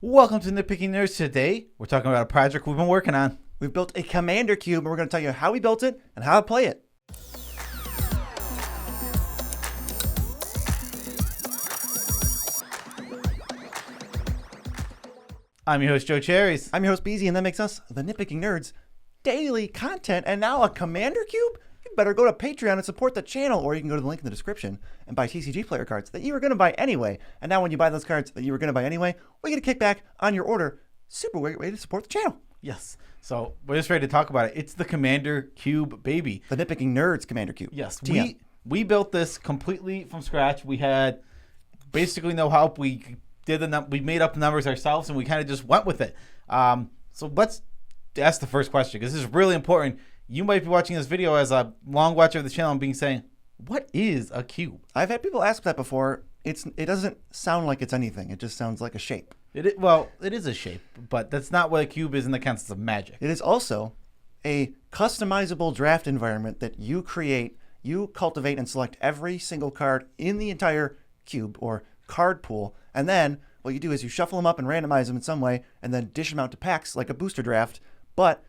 Welcome to Nitpicking Nerds. Today, we're talking about a project we've been working on. We've built a commander cube, and we're going to tell you how we built it and how to play it. I'm your host, Joe Cherries. I'm your host, Beezy, and that makes us the Nitpicking Nerds. Daily content, and now a commander cube? You better go to Patreon and support the channel, or you can go to the link in the description and buy TCG player cards that you were going to buy anyway. And now when you buy those cards that you were going to buy anyway, we get a kickback on your order. Super great way to support the channel. Yes. So we're just ready to talk about it. It's the Commander Cube, baby. The Nitpicking Nerds Commander Cube. Yes. TM. We built this completely from scratch. We had basically no help. We made up the numbers ourselves, and we kind of just went with it. So let's ask the first question, because this is really important. You might be watching this video as a long watcher of the channel and saying, what is a cube? I've had people ask that before. It doesn't sound like it's anything. It just sounds like a shape. It is a shape, but that's not what a cube is in the concept of magic. It is also a customizable draft environment that you create, you cultivate and select every single card in the entire cube or card pool. And then what you do is you shuffle them up and randomize them in some way and then dish them out to packs like a booster draft. But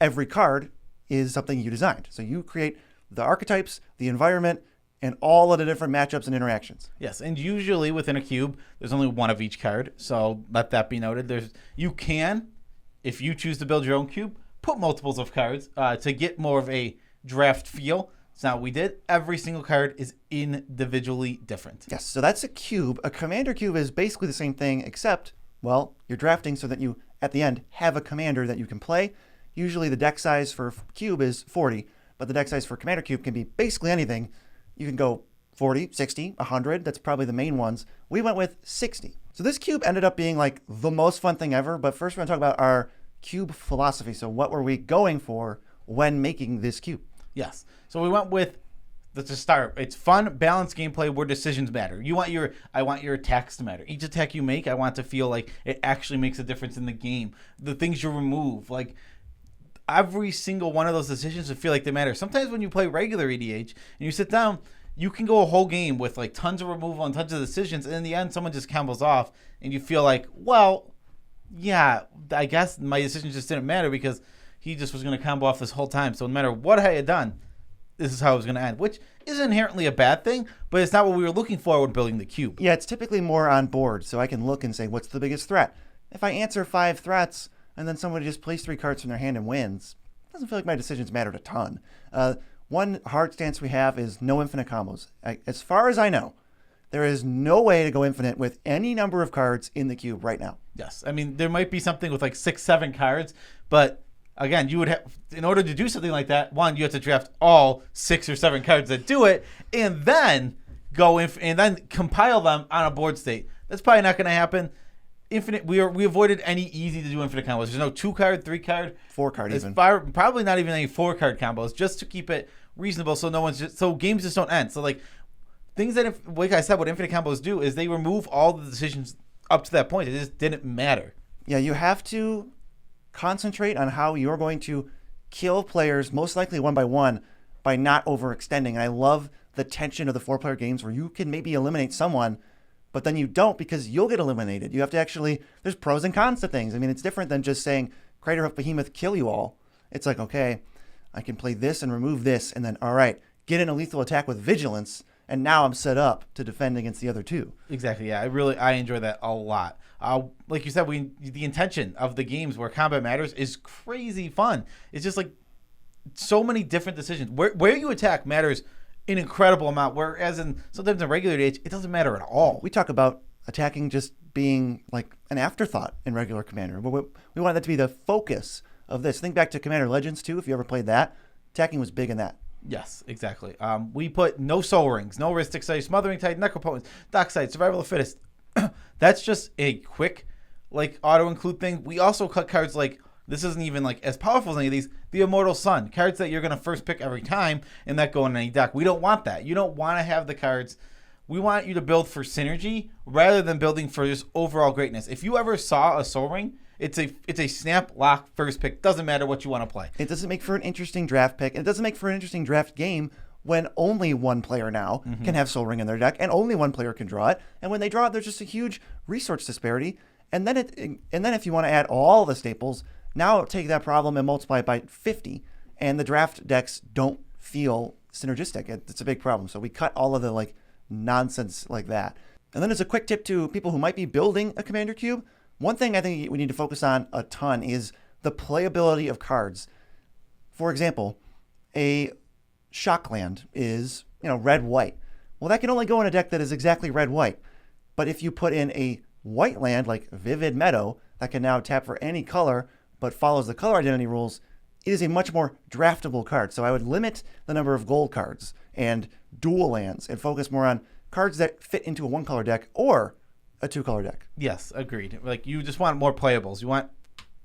every card is something you designed. So you create the archetypes, the environment, and all of the different matchups and interactions. Yes, and usually within a cube, there's only one of each card. So let that be noted. You can, if you choose to build your own cube, put multiples of cards to get more of a draft feel. It's not what we did. Every single card is individually different. Yes, so that's a cube. A commander cube is basically the same thing, except, well, you're drafting so that you, at the end, have a commander that you can play. Usually the deck size for cube is 40, but the deck size for commander cube can be basically anything. You can go 40, 60, 100. That's probably the main ones. We went with 60. So this cube ended up being like the most fun thing ever. But first we're going to talk about our cube philosophy. So what were we going for when making this cube? Yes. So we went with, let's just start. It's fun, balanced gameplay where decisions matter. I want your attacks to matter. Each attack you make, I want to feel like it actually makes a difference in the game. The things you remove, like every single one of those decisions to feel like they matter. Sometimes when you play regular EDH and you sit down, you can go a whole game with like tons of removal and tons of decisions, and in the end someone just combos off and you feel like, well, yeah, I guess my decisions just didn't matter because he just was going to combo off this whole time. So no matter what I had done, this is how it was going to end, which is inherently a bad thing, but it's not what we were looking for when building the cube. Yeah, it's typically more on board, so I can look and say, what's the biggest threat? If I answer 5 threats, and then somebody just plays 3 cards from their hand and wins, it doesn't feel like my decisions mattered a ton. One hard stance we have is no infinite combos. As far as I know, there is no way to go infinite with any number of cards in the cube right now. Yes. I mean, there might be something with like 6, 7 cards, but again, you would have, in order to do something like that, one, you have to draft all 6 or 7 cards that do it, and then and then compile them on a board state. That's probably not going to happen. Infinite. We avoided any easy to do infinite combos. There's no 2-card, 3-card, 4-card even. Probably not even any 4-card combos, just to keep it reasonable, so games just don't end. So like things that, like I said, what infinite combos do is they remove all the decisions up to that point. It just didn't matter. Yeah, you have to concentrate on how you're going to kill players, most likely one by one, by not overextending. And I love the tension of the 4-player games where you can maybe eliminate someone, but then you don't because you'll get eliminated. You have to actually, there's pros and cons to things. I mean, it's different than just saying, Crater of Behemoth, kill you all. It's like, okay, I can play this and remove this, and then, all right, get in a lethal attack with Vigilance, and now I'm set up to defend against the other 2. Exactly, yeah. I enjoy that a lot. Like you said, the intention of the games where combat matters is crazy fun. It's just like so many different decisions. Where you attack matters an incredible amount, whereas sometimes in regular age, it doesn't matter at all. We talk about attacking just being like an afterthought in regular Commander. We want that to be the focus of this. Think back to Commander Legends too, if you ever played that. Attacking was big in that. Yes, exactly. We put no Soul Rings, no Rhystic Sight, Smothering Tide, Necropotence, Dockside, Survival of the Fittest. That's just a quick like auto-include thing. We also cut cards like, this isn't even like as powerful as any of these, the Immortal Sun. Cards that you're going to first pick every time and that go in any deck. We don't want that. You don't want to have the cards. We want you to build for synergy rather than building for just overall greatness. If you ever saw a Soul Ring, it's a snap, lock, first pick. Doesn't matter what you want to play. It doesn't make for an interesting draft pick. And it doesn't make for an interesting draft game when only one player now can have Soul Ring in their deck and only one player can draw it. And when they draw it, there's just a huge resource disparity. And then if you want to add all the staples, now take that problem and multiply it by 50, and the draft decks don't feel synergistic. It's a big problem. So we cut all of the like nonsense like that. And then as a quick tip to people who might be building a commander cube, one thing I think we need to focus on a ton is the playability of cards. For example, a Shockland is, red-white. Well, that can only go in a deck that is exactly red-white. But if you put in a white land like Vivid Meadow that can now tap for any color but follows the color identity rules, it is a much more draftable card. So I would limit the number of gold cards and dual lands and focus more on cards that fit into a one-color deck or a two-color deck. Yes, agreed. Like, you just want more playables. You want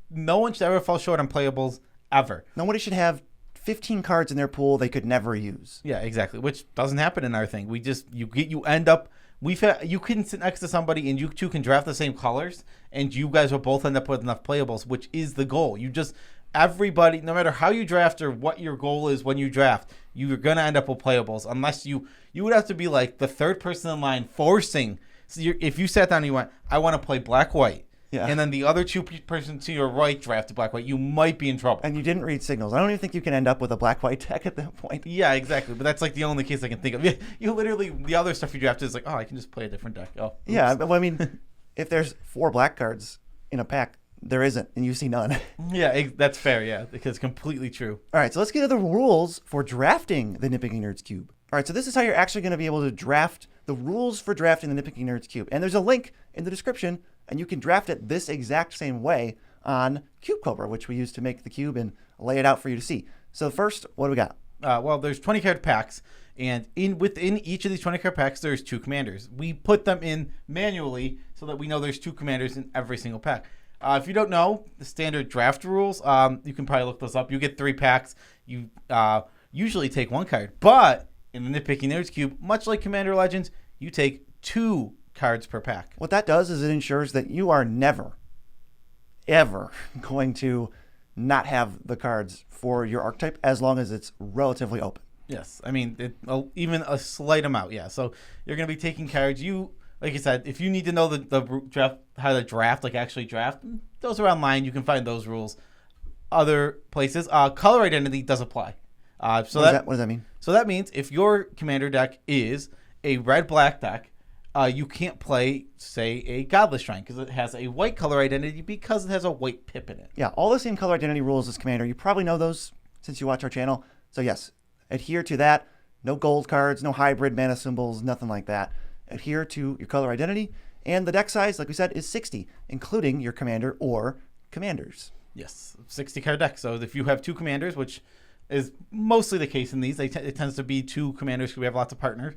no one should ever fall short on playables ever. Nobody should have 15 cards in their pool they could never use. Yeah, exactly. Which doesn't happen in our thing. You end up. You can sit next to somebody and you two can draft the same colors, and you guys will both end up with enough playables, which is the goal. Everybody, no matter how you draft or what your goal is when you draft, you're gonna end up with playables. Unless you would have to be like the third person in line forcing. So if you sat down and you went, I want to play black-white, yeah, and then the other two person to your right drafted black-white, you might be in trouble. And you didn't read signals. I don't even think you can end up with a black-white deck at that point. Yeah, exactly. But that's like the only case I can think of. You literally, the other stuff you drafted is like, oh, I can just play a different deck. Oh, oops. Yeah, but I mean, if there's 4 black cards in a pack, there isn't, and you see none. Yeah, that's fair, yeah, because it's completely true. All right, so let's get to the rules for drafting the Nitpicking Nerds Cube. All right, so this is how you're actually going to be able to draft the rules for drafting the Nitpicking Nerds Cube. And there's a link in the description, and you can draft it this exact same way on Cubecobra, which we use to make the cube and lay it out for you to see. So first, what do we got? Well, there's 20 card packs, and within each of these 20 card packs, there's 2 commanders. We put them in manually so that we know there's 2 commanders in every single pack. If you don't know the standard draft rules, you can probably look those up. You get 3 packs. You usually take 1 card, but in the Nitpicking Nerds Cube, much like Commander Legends, you take 2 cards per pack. What that does is it ensures that you are never, ever going to not have the cards for your archetype as long as it's relatively open. Yes, I mean, even a slight amount, yeah. So you're going to be taking cards. Like I said, if you need to know the draft, how to draft, like actually draft, those are online. You can find those rules other places. Color identity does apply. What does that mean? So that means if your commander deck is a red-black deck, you can't play, say, a Godless Shrine because it has a white color identity because it has a white pip in it. Yeah, all the same color identity rules as Commander. You probably know those since you watch our channel. So yes, adhere to that. No gold cards, no hybrid mana symbols, nothing like that. Adhere to your color identity. And the deck size, like we said, is 60, including your commander or commanders. Yes, 60 card deck. So if you have 2 commanders, which is mostly the case in these, it tends to be 2 commanders because we have lots of partners,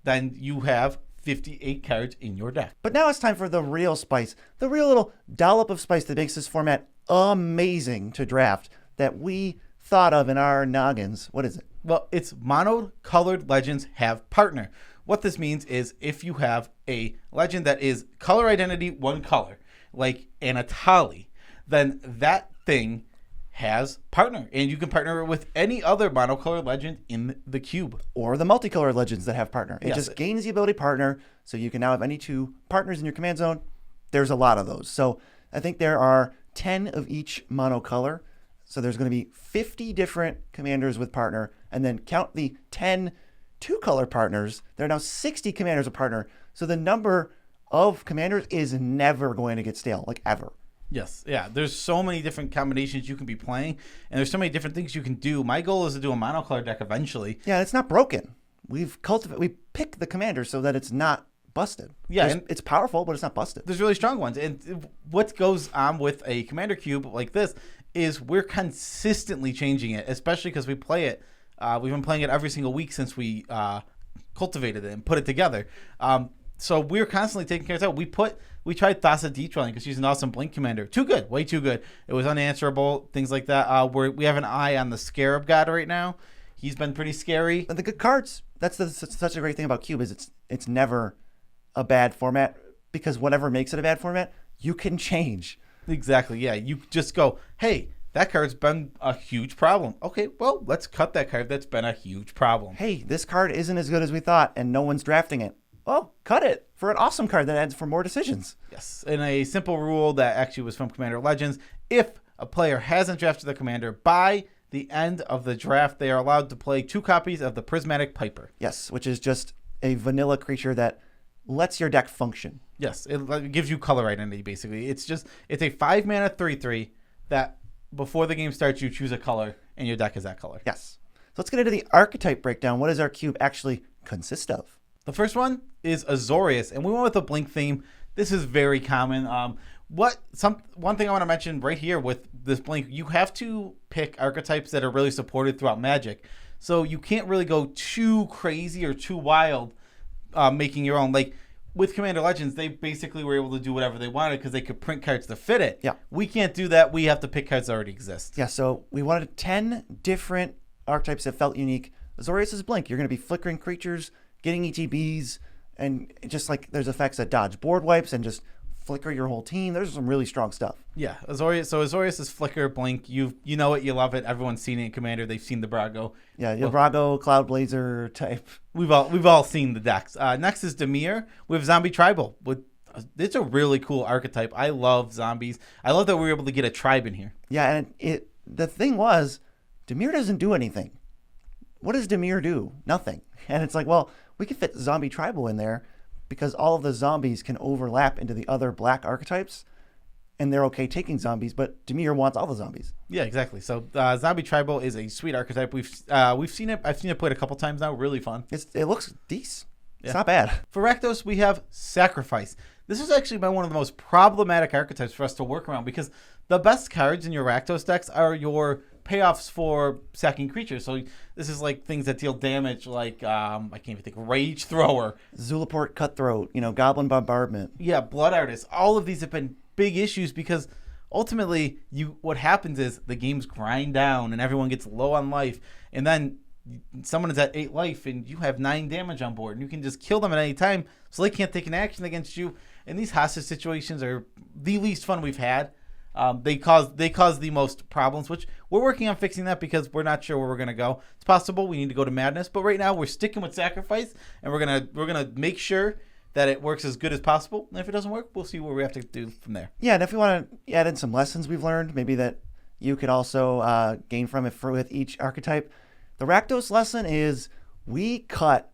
then you have 58 cards in your deck. But now it's time for the real spice, the real little dollop of spice that makes this format amazing to draft that we thought of in our noggins. What is it? Well, it's mono-colored legends have partner. What this means is if you have a legend that is color identity 1 color, like Anatoly, then that thing has partner, and you can partner it with any other monocolored legend in the cube. Or the multicolored legends that have partner. It Yes. just gains the ability partner, so you can now have any 2 partners in your command zone. There's a lot of those. So I think there are 10 of each monocolor. So there's going to be 50 different commanders with partner, and then count the 10 2-color partners. There are now 60 commanders with partner. So the number of commanders is never going to get stale, like ever. Yes, yeah. There's so many different combinations you can be playing, and there's so many different things you can do. My goal is to do a monocolor deck eventually. Yeah, it's not broken. We pick the commanders so that it's not busted. Yeah, it's powerful, but it's not busted. There's really strong ones. And what goes on with a commander cube like this is we're consistently changing it, especially because we play it. We've been playing it every single week since we cultivated it and put it together. So we're constantly taking care of that. We tried Thassa Detrolling because she's an awesome Blink commander. Too good, way too good. It was unanswerable, things like that. We have an eye on the Scarab God right now. He's been pretty scary. And the good cards. That's such a great thing about Cube is it's never a bad format because whatever makes it a bad format, you can change. Exactly. Yeah, you just go, hey, that card's been a huge problem. Okay, well, let's cut that card. That's been a huge problem. Hey, this card isn't as good as we thought, and no one's drafting it. oh, cut it for an awesome card that adds for more decisions. Yes, and a simple rule that actually was from Commander Legends: if a player hasn't drafted their commander by the end of the draft, they are allowed to play 2 copies of the Prismatic Piper. Yes, which is just a vanilla creature that lets your deck function. Yes, it gives you color identity, basically. It's a 5-mana 3/3 that before the game starts, you choose a color, and your deck is that color. Yes. So let's get into the archetype breakdown. What does our cube actually consist of? The first one is Azorius, and we went with a blink theme. This is very common. One thing I want to mention right here with this blink, you have to pick archetypes that are really supported throughout Magic. So you can't really go too crazy or too wild making your own. Like with Commander Legends, they basically were able to do whatever they wanted because they could print cards to fit it. Yeah. We can't do that. We have to pick cards that already exist. Yeah, so we wanted 10 different archetypes that felt unique. Azorius is blink. You're going to be flickering creatures, getting ETBs, and just like there's effects that dodge board wipes and just flicker your whole team. There's some really strong stuff. Yeah, Azorius. So Azorius is flicker, blink. You know it, you love it. Everyone's seen it in Commander. They've seen the Brago. Yeah, the Brago, Cloud Blazer type. We've all seen the decks. Next is Dimir with Zombie Tribal. It's a really cool archetype. I love zombies. I love that we were able to get a tribe in here. Yeah, and the thing was, Dimir doesn't do anything. What does Dimir do? Nothing. And it's like, well, we could fit Zombie Tribal in there because all of the zombies can overlap into the other black archetypes, and they're okay taking zombies, but Dimir wants all the zombies. Yeah, exactly. So Zombie Tribal is a sweet archetype. We've seen it. I've seen it played a couple times now. Really fun. It looks decent. It's Yeah. not bad. For Rakdos, we have Sacrifice. This has actually been one of the most problematic archetypes for us to work around because the best cards in your Rakdos decks are your payoffs for sacking creatures. So this is like things that deal damage, like I can't even think. Rage Thrower, Zulaport Cutthroat, Goblin Bombardment. yeah, Blood Artist. All of these have been big issues because ultimately, what happens is the games grind down and everyone gets low on life, and then someone is at 8 life and you have 9 damage on board, and you can just kill them at any time, so they can't take an action against you. And these hostage situations are the least fun we've had. They cause the most problems, which we're working on fixing that because we're not sure where we're gonna go. It's possible we need to go to Madness, but right now we're sticking with Sacrifice, and we're gonna make sure that it works as good as possible. And if it doesn't work, we'll see what we have to do from there. Yeah, and if we want to add in some lessons we've learned, maybe that you could also gain from it with each archetype. The Rakdos lesson is we cut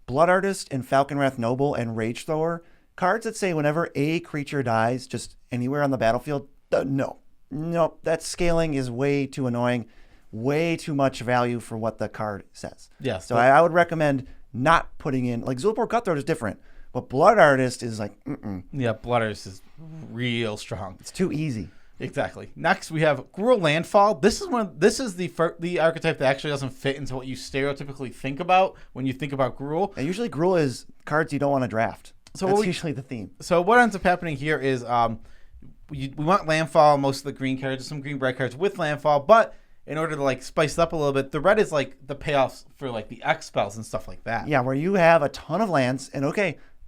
Blood Artist and Falconwrath Noble and Rage Thrower, cards that say whenever a creature dies just anywhere on the battlefield. No, that scaling is way too annoying, way too much value for what the card says. Yes. So I would recommend not putting in, like Zulaport Cutthroat is different, but Blood Artist is like, Yeah, Blood Artist is real strong. it's too easy. Exactly. Next, we have Gruul Landfall. This is the archetype that actually doesn't fit into what you stereotypically think about when you think about Gruul. And usually Gruul is cards you don't want to draft. So That's usually the theme. So what ends up happening here is we want Landfall, most of the green cards, some green red cards with Landfall, but in order to like spice it up a little bit, the red is like the payoffs for like the X spells and stuff like that. Yeah, where you have a ton of lands and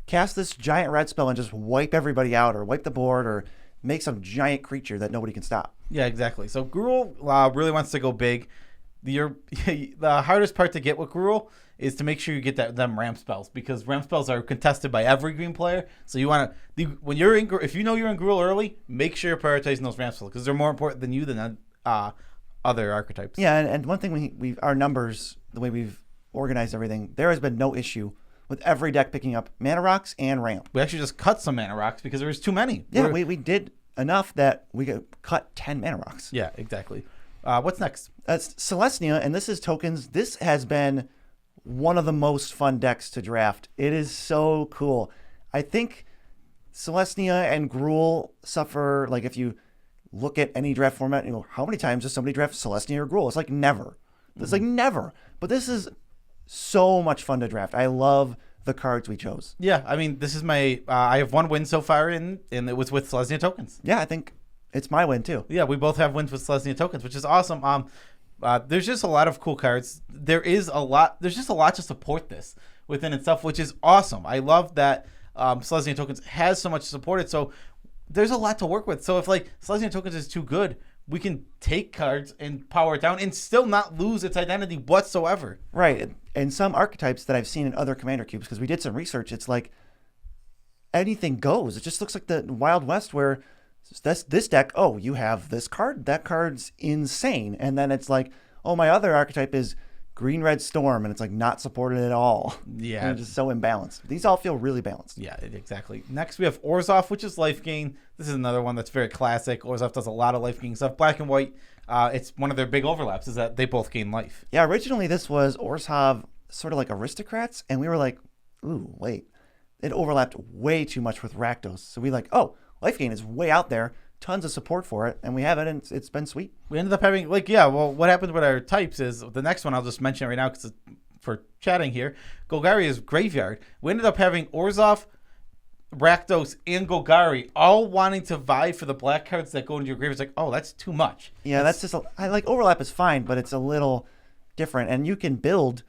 cast this giant red spell and just wipe everybody out or wipe the board or make some giant creature that nobody can stop. Yeah, exactly. So Gruul really wants to go big. The hardest part to get with Gruul is to make sure you get them ramp spells, because ramp spells are contested by every green player. So you want to, if you know you're in Gruul early, make sure you're prioritizing those ramp spells because they're more important than you than other archetypes. Yeah, and one thing our numbers, the way we've organized everything, there has been no issue with every deck picking up mana rocks and ramp. We actually just cut some mana rocks because there was too many. Yeah, we did enough that we could cut 10 mana rocks. Yeah, exactly. What's next? That's Celestia, and this is tokens. This has been one of the most fun decks to draft. It is so cool. I think Celestia and Gruul suffer, like if you look at any draft format, how many times does somebody draft Celestia or Gruul? It's like never. It's like never. But this is so much fun to draft. I love the cards we chose. Yeah, I mean, this is my I have one win so far, and it was with Celestia tokens. Yeah, I think it's my win too. Yeah, we both have wins with Celestia tokens, which is awesome. There's just a lot of cool cards. There's just a lot to support this within itself, which is awesome. I love that Celestia tokens has so much to support it. So there's a lot to work with. So if like Celestia tokens is too good, we can take cards and power it down and still not lose its identity whatsoever. Right. And some archetypes that I've seen in other commander cubes, because we did some research, it's like anything goes. It just looks like the Wild West where this deck, oh, you have this card. That card's insane. And then it's like, oh, my other archetype is green, red, storm, and it's like not supported at all. Yeah. And it's just so imbalanced. These all feel really balanced. Yeah, exactly. Next, we have Orzhov, which is life gain. This is another one that's very classic. Orzhov does a lot of life gain stuff. Black and white, it's one of their big overlaps is that they both gain life. Yeah, originally this was Orzhov, sort of like aristocrats, and we were like, ooh, wait. It overlapped way too much with Rakdos. So we like, oh, life gain is way out there. Tons of support for it, and we have it, and it's been sweet. We ended up having, what happened with our types is, the next one, I'll just mention it right now because for chatting here, Golgari is Graveyard. We ended up having Orzhov, Rakdos, and Golgari all wanting to vie for the black cards that go into your graveyard. It's like, oh, that's too much. Yeah, that's just, overlap is fine, but it's a little different, and you can build,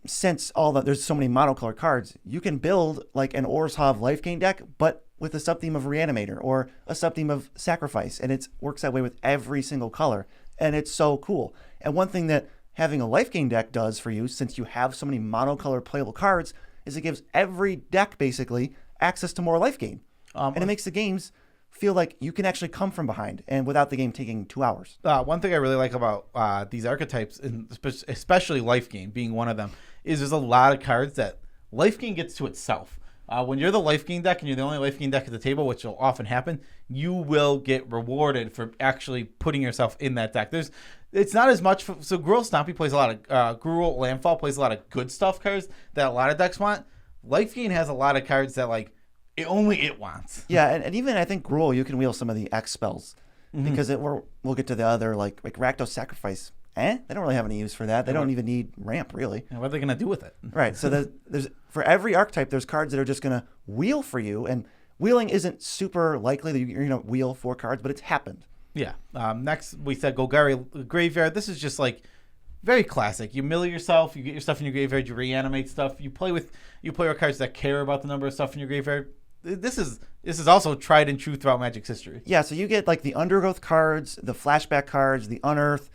since there's so many monocolored cards, you can build like an Orzhov life gain deck, but with a sub-theme of Reanimator or a sub-theme of Sacrifice, and it works that way with every single color, and it's so cool. And one thing that having a life gain deck does for you, since you have so many monocolored playable cards, is it gives every deck basically access to more life gain, and it makes the games feel like you can actually come from behind, and without the game taking 2 hours. One thing I really like about these archetypes, and especially life gain being one of them, is there's a lot of cards that life gain gets to itself. When you're the life gain deck and you're the only life gain deck at the table, which will often happen, you will get rewarded for actually putting yourself in that deck. It's not as much. So Gruul Stompy plays a lot of Gruul Landfall plays a lot of good stuff cards that a lot of decks want. Life gain has a lot of cards that only it wants. Yeah, and even I think Gruul, you can wheel some of the X spells because we'll get to the other like Rakdos Sacrifice. They don't really have any use for that. They don't even need ramp, really. And what are they going to do with it? Right. So there's for every archetype, there's cards that are just going to wheel for you. And wheeling isn't super likely that you're going to wheel 4 cards, but it's happened. Yeah. Next, we said Golgari Graveyard. This is just very classic. You mill yourself. You get your stuff in your graveyard. You reanimate stuff. You play with cards that care about the number of stuff in your graveyard. This is also tried and true throughout Magic's history. Yeah. So you get like the Undergrowth cards, the Flashback cards, the Unearth.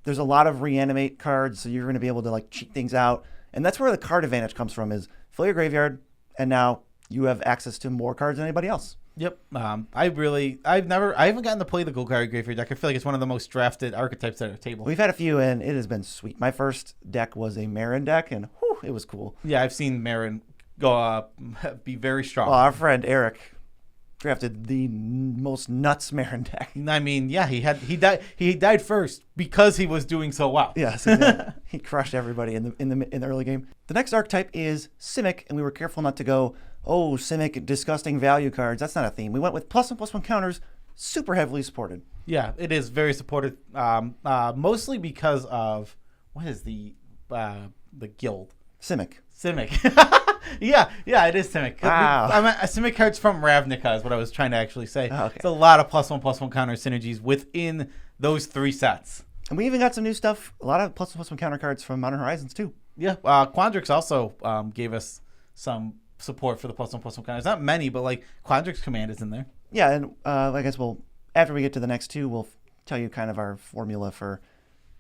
There's a lot of reanimate cards, so you're going to be able to cheat things out, and that's where the card advantage comes from. Is fill your graveyard, and now you have access to more cards than anybody else. Yep. I haven't gotten to play the Golgari Graveyard deck. I feel like it's one of the most drafted archetypes at our table. We've had a few, and it has been sweet. My first deck was a Marin deck, and whew, it was cool. Yeah, I've seen Marin go be very strong. Well, our friend Eric drafted the most nuts Marin deck. I mean, yeah, he died first because he was doing so well. Yes, exactly. He crushed everybody in the early game. The next archetype is Simic, and we were careful not to go, oh, Simic, disgusting value cards. That's not a theme. We went with +1/+1 counters, super heavily supported. Yeah, it is very supported, mostly because of what is the guild? Simic. Yeah, it is Simic. Wow. I meant Simic cards from Ravnica is what I was trying to actually say. Oh, okay. It's a lot of +1/+1 counter synergies within those 3 sets. And we even got some new stuff, a lot of +1/+1 counter cards from Modern Horizons too. Yeah, Quandrix also gave us some support for the +1/+1 counters. Not many, but Quandrix Command is in there. Yeah, and I guess after we get to the next 2, we'll tell you kind of our formula for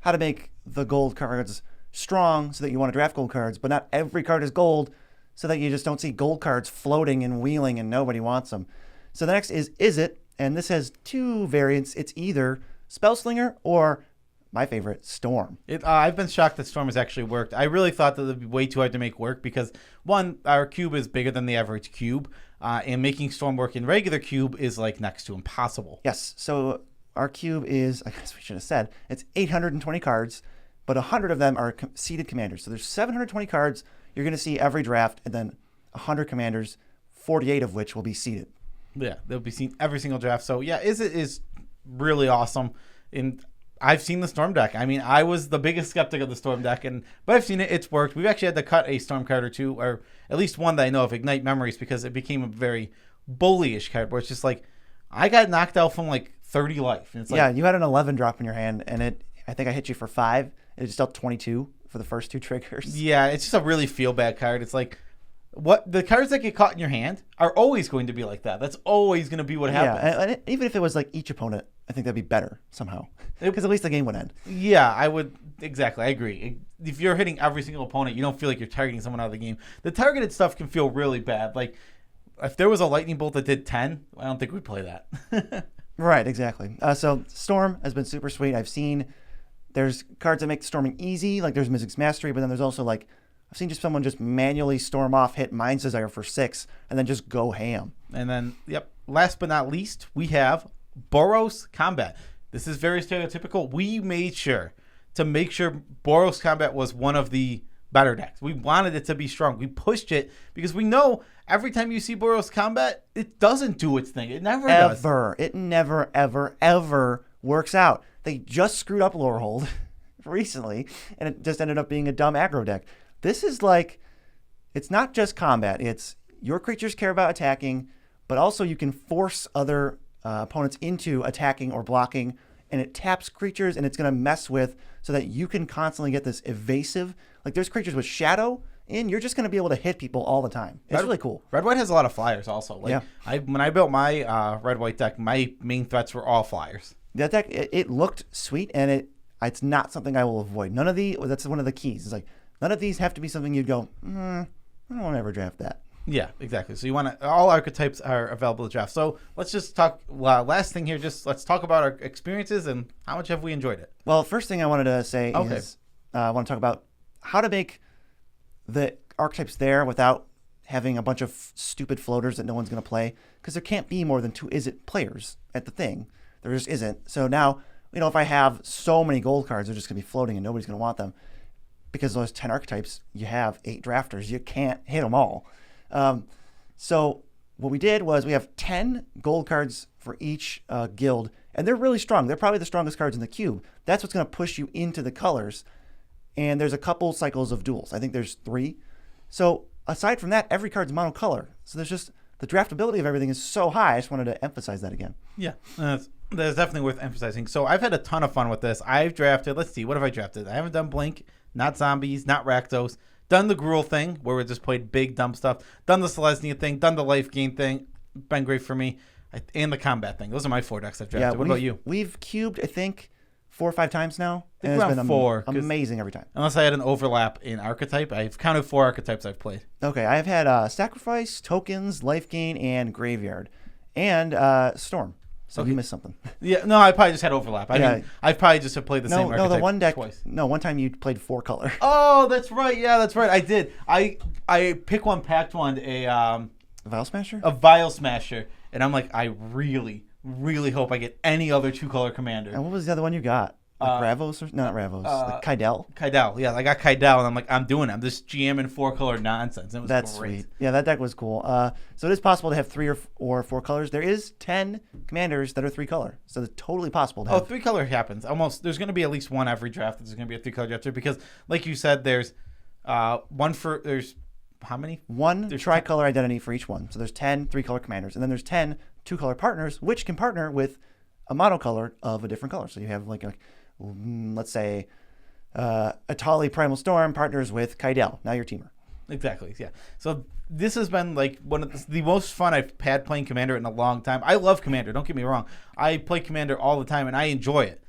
how to make the gold cards strong so that you want to draft gold cards, but not every card is gold, so that you just don't see gold cards floating and wheeling and nobody wants them. So the next is It? And this has 2 variants. It's either Spellslinger or my favorite, Storm. I've been shocked that Storm has actually worked. I really thought that it would be way too hard to make work because, one, our cube is bigger than the average cube, and making Storm work in regular cube is next to impossible. Yes, so our cube is, I guess we should have said, it's 820 cards, but 100 of them are seeded commanders. So there's 720 cards you're going to see every draft, and then 100 commanders, 48 of which will be seeded. Yeah, they'll be seen every single draft. So yeah, it is really awesome. And I've seen the Storm deck. I mean, I was the biggest skeptic of the Storm deck, but I've seen it. It's worked. We've actually had to cut a Storm card or 2, or at least one that I know of, Ignite Memories, because it became a very bullyish card where it's just I got knocked out from 30 life. And it's yeah, you had an 11 drop in your hand, and I think I hit you for 5. It just dealt 22 for the first 2 triggers. Yeah, it's just a really feel bad card. It's what the cards that get caught in your hand are always going to be like that. That's always going to be what happens. Yeah, and even if it was like each opponent, I think that'd be better somehow, because at least the game would end. Yeah, I would exactly. I agree. If you're hitting every single opponent, you don't feel like you're targeting someone out of the game. The targeted stuff can feel really bad. Like if there was a lightning bolt that did 10, I don't think we'd play that. Right, exactly. So Storm has been super sweet. I've seen there's cards that make storming easy, like there's Mystic's Mastery, but then there's also like I've seen just someone just manually storm off, hit Mind's Desire for 6, and then just go ham. And then, last but not least, we have Boros Combat. This is very stereotypical. We made sure to make sure Boros Combat was one of the better decks. We wanted it to be strong. We pushed it because we know every time you see Boros Combat, it doesn't do its thing. It never does. It never, ever, ever works out. They just screwed up Lorehold recently, and it just ended up being a dumb aggro deck. This is like, it's not just combat. It's your creatures care about attacking, but also you can force other opponents into attacking or blocking, and it taps creatures, and it's going to mess with so that you can constantly get this evasive. Like there's creatures with shadow, and you're just going to be able to hit people all the time. It's really cool. Red-White has a lot of flyers also. Like when I built my Red-White deck, my main threats were all flyers. That deck, it looked sweet, and it's not something I will avoid. None of that's one of the keys. It's like, none of these have to be something you'd go, I don't want to ever draft that. Yeah, exactly. So you want to, all archetypes are available to draft. So let's just talk, last thing here, let's talk about our experiences and how much have we enjoyed it. Well, first thing I wanted to say is I want to talk about how to make the archetypes there without having a bunch of stupid floaters that no one's going to play, because there can't be more than 2 players at the thing. There just isn't. So now, if I have so many gold cards, they're just going to be floating and nobody's going to want them. Because those 10 archetypes, you have 8 drafters. You can't hit them all. So what we did was we have 10 gold cards for each guild, and they're really strong. They're probably the strongest cards in the cube. That's what's going to push you into the colors. And there's a couple cycles of duels. I think there's 3. So aside from that, every card's monocolor. So there's just the draftability of everything is so high. I just wanted to emphasize that again. Yeah, that's definitely worth emphasizing. So I've had a ton of fun with this. I've drafted, let's see, what have I drafted? I haven't done Blink. Not zombies, not Rakdos. Done the Gruul thing, where we just played big, dumb stuff. Done the Selesnya thing. Done the life gain thing. Been great for me. And the combat thing. Those are my 4 decks I've drafted. What about you? We've cubed, I think, 4 or 5 times now. I think around 4. Amazing every time. Unless I had an overlap in Archetype. I've counted 4 archetypes I've played. Okay, I've had Sacrifice, Tokens, Life Gain, and Graveyard. And Storm. So you missed something. Yeah, no, I probably just had overlap. I probably just have played the same archetype the one deck twice. No, one time you played 4 color. Oh, that's right. Yeah, that's right. I did. I pick one, packed one, a Vial Smasher? A Vial Smasher, and I'm like, I really, really hope I get any other 2-color commander. And what was the other one you got? Like Ravos or not Ravos? Like Kydel. Kydel, yeah, I got Kydel, and I'm like, I'm doing it. I'm just GMing 4-color nonsense. It was That's great. Sweet. Yeah, that deck was cool. So it is possible to have 3 or 4 colors. There is 10 commanders that are 3-color, so it's totally possible to have. 3-color happens. Almost. There's going to be at least one every draft. There's going to be a 3-color drafter because, like you said, there's there's how many? There's tricolor identity for each one. So there's 10 3-color commanders, and then there's 10 2-color partners, which can partner with a monocolor of a different color. So you have like let's say Atali Primal Storm partners with Kydel. Now you're teamer. Exactly, yeah. So this has been like one of the most fun I've had playing Commander in a long time. I love Commander, don't get me wrong. I play Commander all the time and I enjoy it.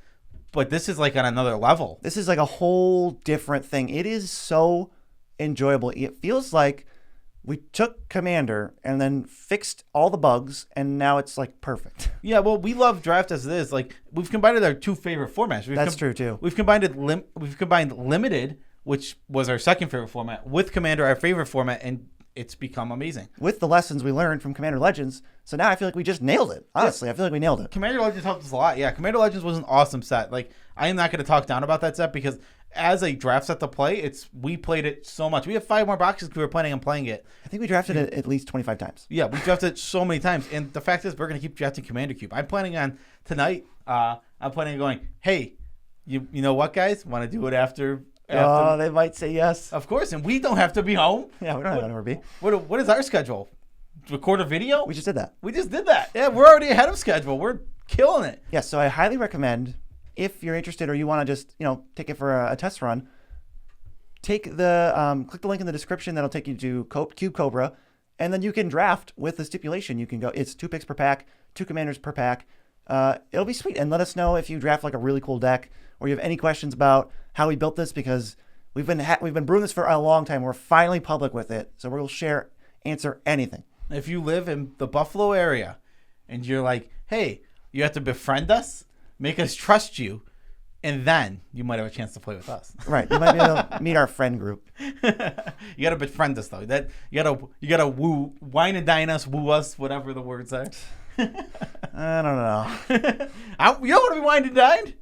But this is like on another level. This is like a whole different thing. It is so enjoyable. It feels like we took Commander and then fixed all the bugs, and now it's like perfect. Yeah, well, we love draft as it is. Like we've combined our 2 favorite formats. That's true too. We've combined Limited, which was our second favorite format, with Commander, our favorite format, and it's become amazing. With the lessons we learned from Commander Legends, so now I feel like we just nailed it. Honestly, yeah. I feel like we nailed it. Commander Legends helped us a lot. Yeah, Commander Legends was an awesome set. Like I am not going to talk down about that set because as a draft set to play, we played it so much. We have 5 more boxes because we were planning on playing it. I think we drafted it at least 25 times. Yeah, we drafted it so many times. And the fact is, we're going to keep drafting Commander Cube. I'm planning on tonight, I'm planning on going, hey, you know what, guys? Want to do it after? Oh, they might say yes. Of course, and we don't have to be home. Yeah, we don't have anywhere to be. What is our schedule? Record a video? We just did that. We just did that. Yeah, we're already ahead of schedule. We're killing it. Yeah, so I highly recommend, if you're interested or you want to just, take it for a test run, click the link in the description. That'll take you to Cubecobra, and then you can draft with the stipulation. You can go, it's 2 picks per pack, 2 commanders per pack. It'll be sweet. And let us know if you draft like a really cool deck, or you have any questions about how we built this, because we've been brewing this for a long time. We're finally public with it, so we'll answer anything. If you live in the Buffalo area and you're like, hey, you have to befriend us, make us trust you, and then you might have a chance to play with us. Right. You might be able to meet our friend group. You got to befriend us, though. That you got to wine and dine us, woo us, whatever the words are. I don't know. You don't want to be wined and dined?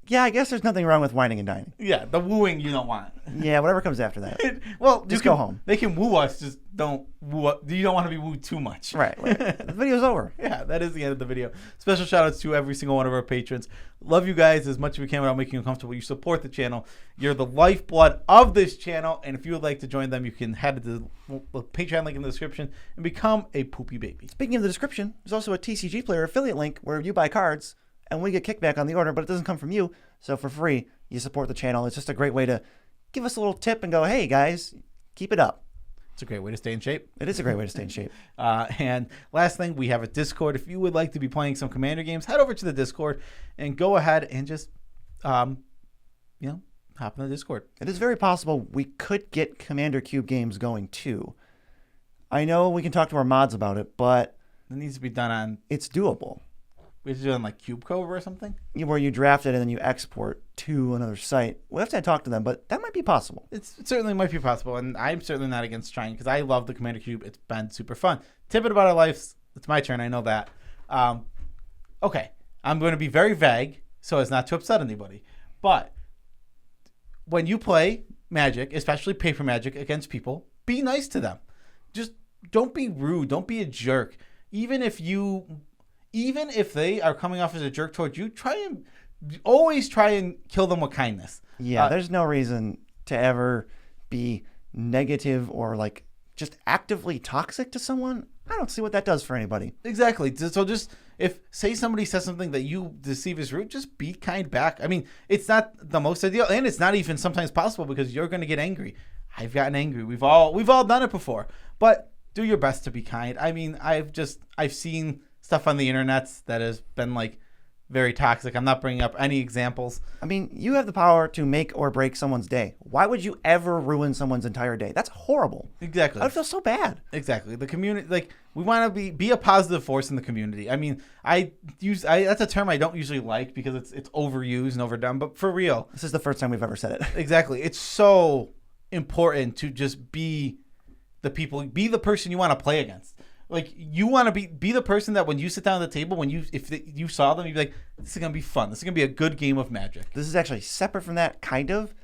Yeah, I guess there's nothing wrong with whining and dining. Yeah, the wooing you don't want. Yeah, whatever comes after that. Well, just go home. They can woo us, just don't woo up. You don't want to be wooed too much. Right. The video's over. Yeah, that is the end of the video. Special shout outs to every single one of our patrons. Love you guys as much as we can without making you uncomfortable. You support the channel. You're the lifeblood of this channel. And if you would like to join them, you can head to the Patreon link in the description and become a poopy baby. Speaking of the description, there's also a TCG Player affiliate link where you buy cards and we get kickback on the order, but it doesn't come from you. So for free, you support the channel. It's just a great way to give us a little tip and go, hey, guys, keep it up. It's a great way to stay in shape. It is a great way to stay in shape. And last thing, we have a Discord. If you would like to be playing some Commander games, head over to the Discord and go ahead and just, hop in the Discord. It is very possible we could get Commander Cube games going too. I know we can talk to our mods about it, but it needs to be done on. It's doable. We have to do it on like Cubecobra or something? Where you draft it and then you export to another site. We'll have to talk to them, but that might be possible. It certainly might be possible, and I'm certainly not against trying because I love the Commander Cube. It's been super fun. Tidbit about our lives. It's my turn. I know that. Okay. I'm going to be very vague so as not to upset anybody. But when you play Magic, especially paper Magic, against people, be nice to them. Just don't be rude. Don't be a jerk. Even if they are coming off as a jerk towards you, always try and kill them with kindness. Yeah, there's no reason to ever be negative or like just actively toxic to someone. I don't see what that does for anybody. Exactly. So just if somebody says something that you perceive as rude, just be kind back. I mean, it's not the most ideal, and it's not even sometimes possible because you're going to get angry. I've gotten angry. We've all done it before. But do your best to be kind. I mean, I've seen stuff on the internet that has been like very toxic. I'm not bringing up any examples. I mean, you have the power to make or break someone's day. Why would you ever ruin someone's entire day? That's horrible. Exactly. I would feel so bad. Exactly. The community, like, we want to be a positive force in the community. I mean, that's a term I don't usually like because it's overused and overdone, but for real. This is the first time we've ever said it. Exactly. It's so important to just be the person you want to play against. Like, you want to be the person that when you sit down at the table, if you saw them, you'd be like, this is going to be fun. This is going to be a good game of Magic. This is actually separate from that, kind of.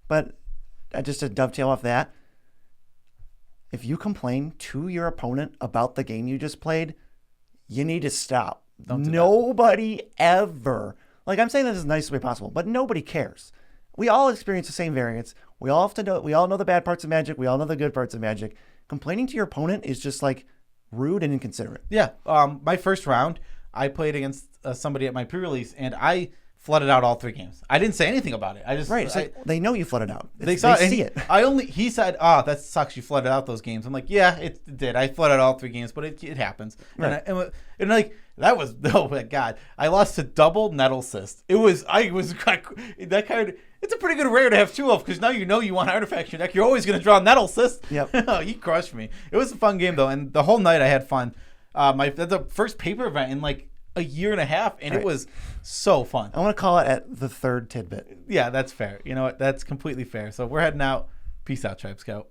But just to dovetail off that, if you complain to your opponent about the game you just played, you need to stop. Nobody ever. Like, I'm saying this is the nicest way possible, but nobody cares. We all experience the same variance. We all know the bad parts of Magic. We all know the good parts of Magic. Complaining to your opponent is just like rude and inconsiderate. Yeah. My first round, I played against somebody at my pre-release, and I flooded out all 3 games. I didn't say anything about it. So they know you flooded out. They see it. He said, that sucks. You flooded out those games. I'm like, yeah, it did. I flooded out all 3 games, but it happens. Right. And like, that was, oh my God. I lost to double Nettle Cyst. That card, it's a pretty good rare to have 2 of, because now you want artifacts in your deck. You're always going to draw Nettle Cyst. Yep. He crushed me. It was a fun game, though, and the whole night I had fun. That's the first paper event in like a year and a half, and It was so fun. I want to call it at the 3rd tidbit. Yeah, that's fair. You know what? That's completely fair. So we're heading out. Peace out, Tribe Scout.